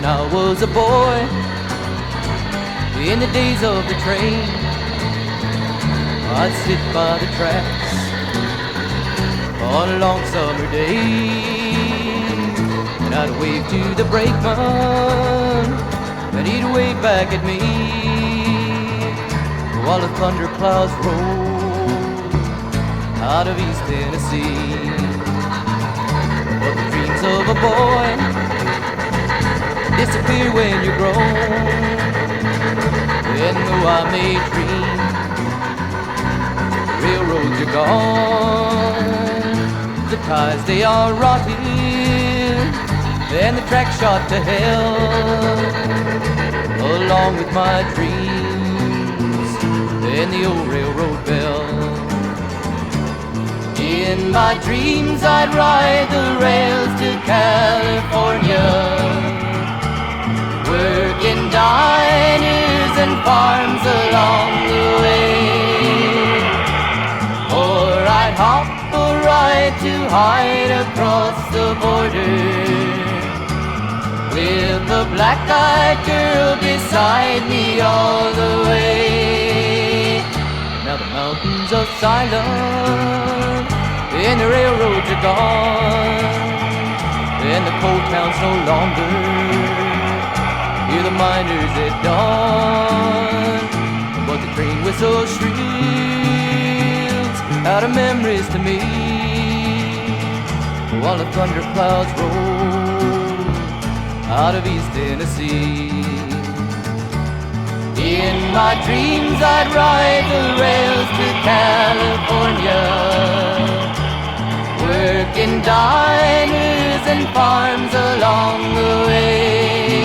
I was a boy, in the days of the train, I'd sit by the tracks on a long summer day, and I'd wave to the brakeman, and he'd wave back at me, while the thunderclouds rolled out of East Tennessee. But the dreams of a boy disappear when you're grown, and though I may dream, the railroads are gone. The ties, they are rotted, and the track shot to hell, along with my dreams and the old railroad bell. In my dreams I'd ride the rails to California, working diners and farms along the way, or I'd hop a ride to hide across the border, with a black-eyed girl beside me all the way. Now the mountains are silent, and the railroads are gone, and the coal towns no longer hear the miners at dawn. But the train whistle shrills out of memories to me, while the thunderclouds roll out of East Tennessee. In my dreams I'd ride the rails to California, working diners and farms along the way,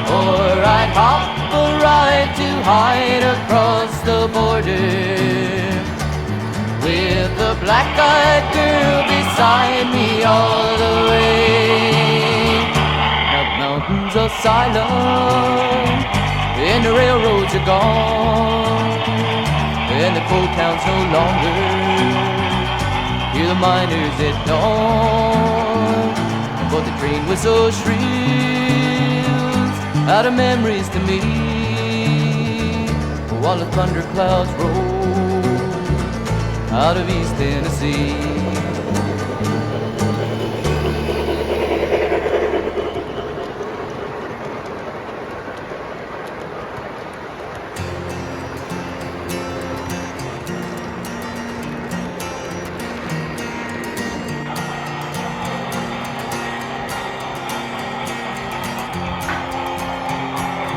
or I'd hop a ride to hide across the border, with a black-eyed girl beside me all the way. Now the mountains are silent, and the railroads are gone, and the coal towns no longer hear the miners at dawn. But the train whistle shrills out of memories to me, while the thunderclouds roll out of East Tennessee.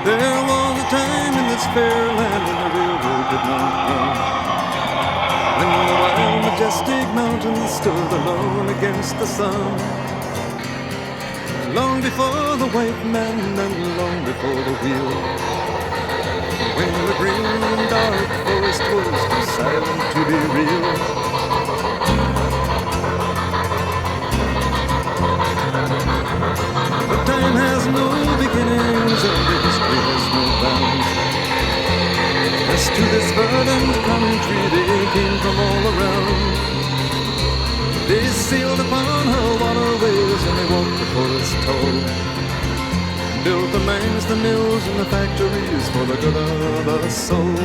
There was a time in this fair land when the railroad did not run, when the wild, majestic mountains stood alone against the sun. Long before the white man and long before the wheel, when the green and dark forest was too silent to be real. But time has no beginnings and history has no bounds. As to this verdant country they came from all around. They sailed upon her waterways and they walked the forest tall, built the mines, the mills, and the factories for the good of the soul.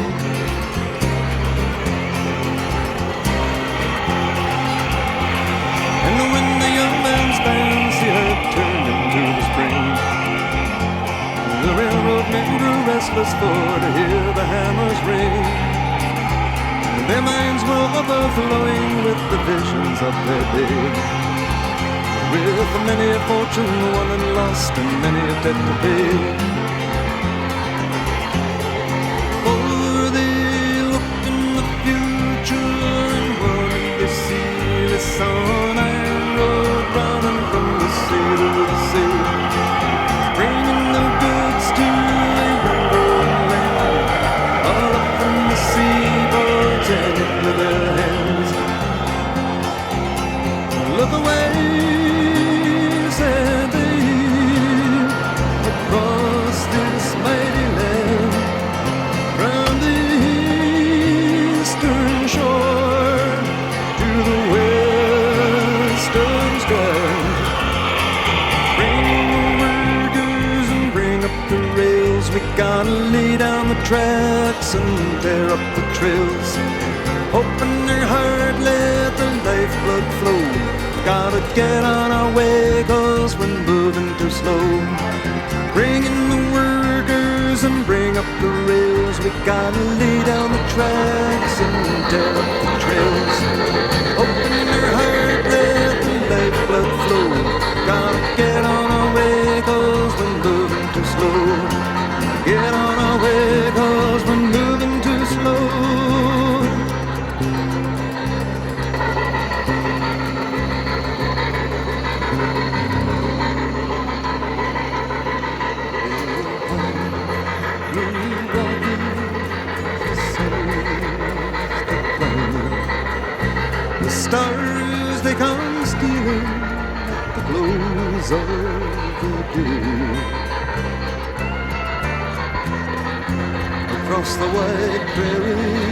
And when the young man's fancy had turned into the spring, the railroad men grew restless for to hear the hammers ring. Their minds were overflowing with the visions of their day, with many a fortune won and lost and many a debt to pay. For they looked in the future and what they see the sun and road running from the sea to the sea, bringing the goods to a railroad land, all up from the seaboards and into their hands. Look away, said they, across we gotta lay down the tracks and tear up the trails. Open your heart, let the lifeblood flow. Gotta get on our way, 'cause we're moving too slow. Bring in the workers and bring up the rails. We gotta lay down the tracks and tear up the trails. Open your heart, let the lifeblood flow. Gotta get on our way, 'cause we're moving too slow. Get on our way, 'cause we're moving too slow. The stars, they come stealing at the close of the day. Across the wide prairie,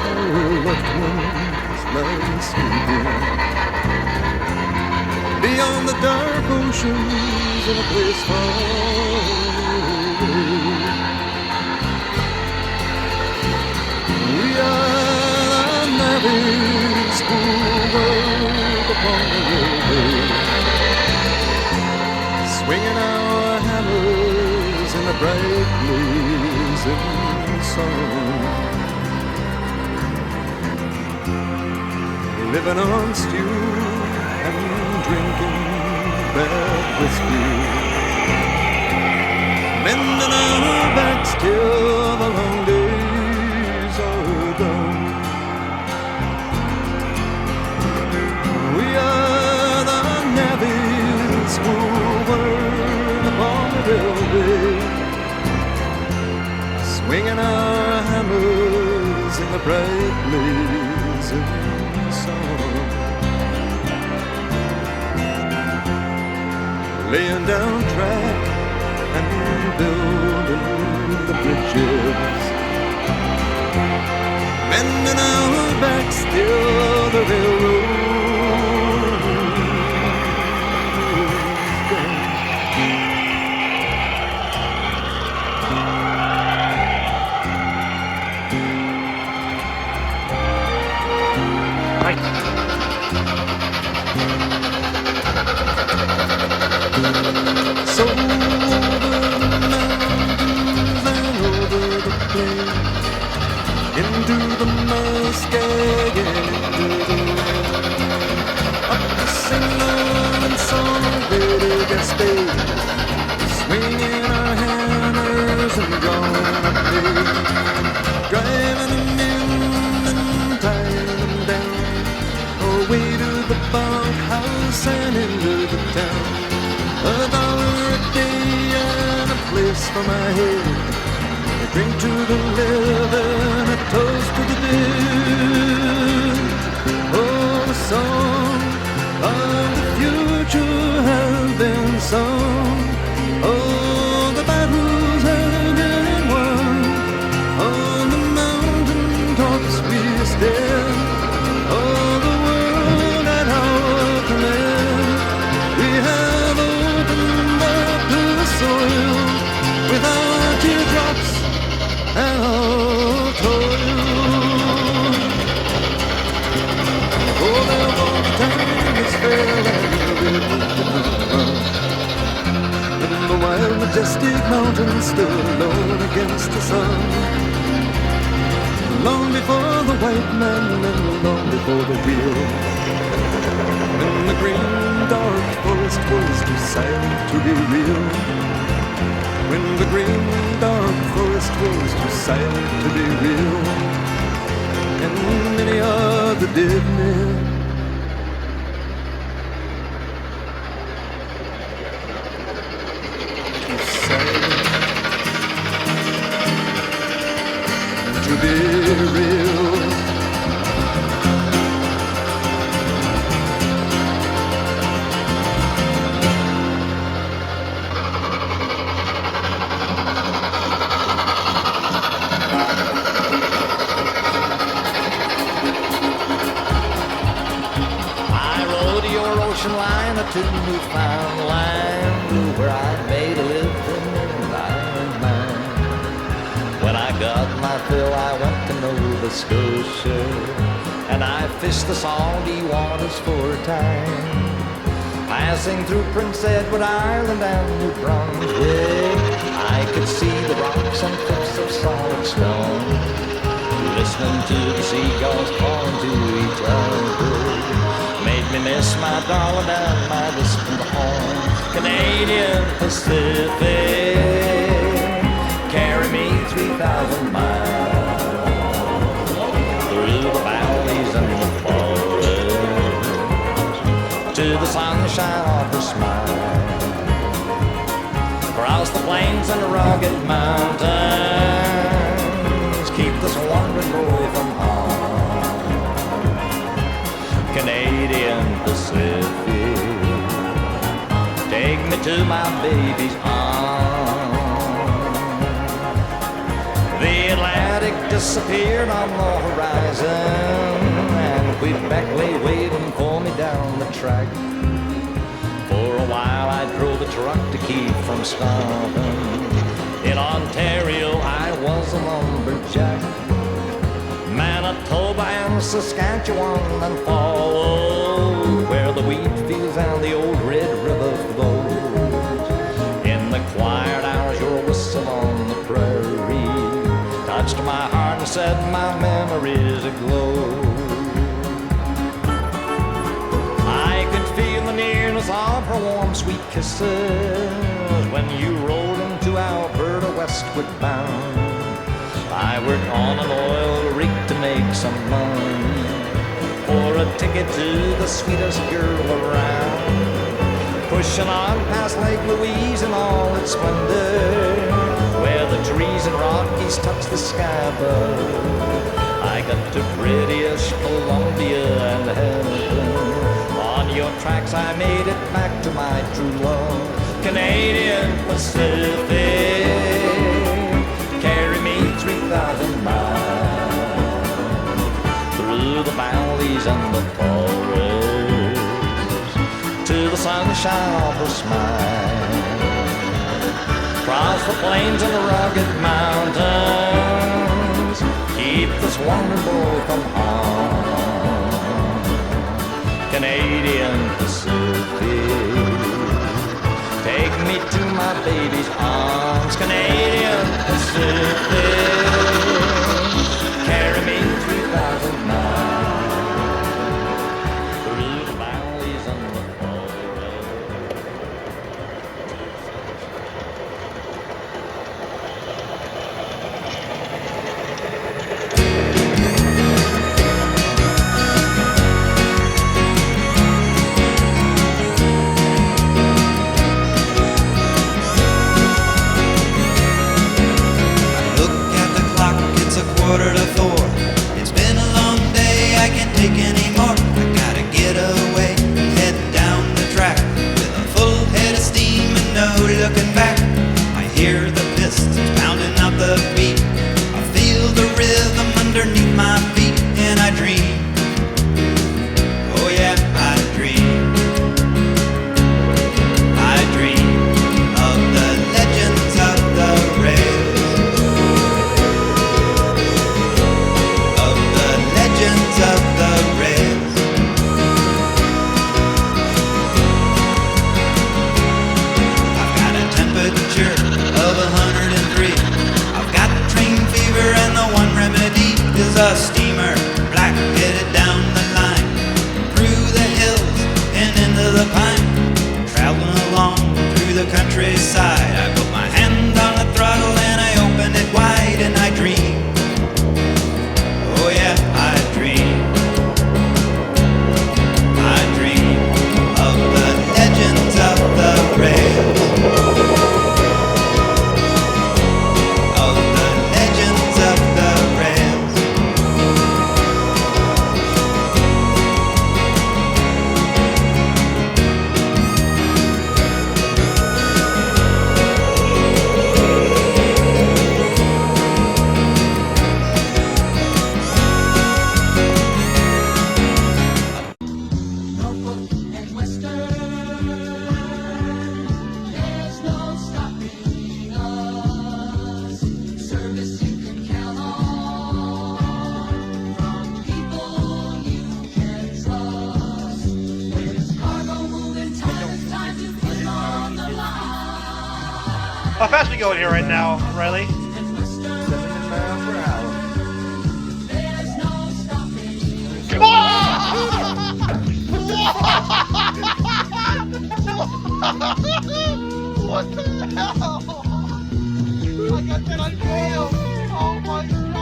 our loved ones lie sleeping. Beyond the dark oceans, in a place far away. We are the navvies who work upon the railway, swinging our hammers in the bright blazing sun, living on stew and drinking bad whiskey, mending our backs till the long days are done. We are the navvies who work upon the railway, swinging our hammers in the bright blazing sun, laying down track and building the bridges, mending our backs till the railroad so over the mountains and over the plains, into the Muskeg, into the rain, up the St. Lawrence on the way to Gaspé, swinging our hammers and drawing up hay, driving them in and tying them down, away to the bunkhouse and into the town. $1 a day and a place for my head, a drink to the living, a toast to the dead. Oh, the song of the future has been sung. Oh, the battles have been won. On the mountain tops we stand. Oh, the world at our command. We have opened up the soil with our teardrops and our toil. Oh, there was a time as fair and the river and the wild majestic mountains stood alone against the sun. Long before the white man and long before the wheel, when the green dark forest was too silent to be real, when the green dark forest was too silent to be real, and many are the dead men too silent to be real. Line to Newfoundland, where I made a living and I and mine. my fill, I went to Nova Scotia, and I fished the salty waters for a time. Passing through Prince Edward Island and New Brunswick, I could see the rocks and cliffs of solid stone, listening to the seagulls calling to each other. Made me miss my darling and my distant home. Canadian Pacific, carry me 3,000 miles through the valleys and the forests, to the sunshine of her smile, across the plains and the rugged mountains, keep this wandering boy from home. Canadian Pacific, take me to my baby's arms. The Atlantic disappeared on the horizon, and Quebec lay waiting for me down the track. For a while I drove a truck to keep from starving. In Ontario I was a lumberjack. Manitoba and Saskatchewan and forward, where the wheat fields and the old Red River flows. In the quiet hours your whistle on the prairie touched my heart and set my memories aglow. I could feel the nearness of her warm sweet kisses when you rolled into Alberta westward bound. I worked on an oil rig to make some money for a ticket to the sweetest girl around. Pushing on past Lake Louise in all its splendor, where the trees and Rockies touch the sky above. I got to prettiest Columbia and heaven. On your tracks I made it back to my true love. Canadian Pacific, carry me 3,000 miles through the valleys and the forests, to the sunshine of her smile, across the plains and the rugged mountains, keep this wandering boy from home. Canadian Pacific, take me to my baby's arms. Canadian Pacific, carry me 3,000 miles through the valleys and the How fast we going here right now, Riley? 70 miles per hour. What the hell? I got that on video. Oh my god.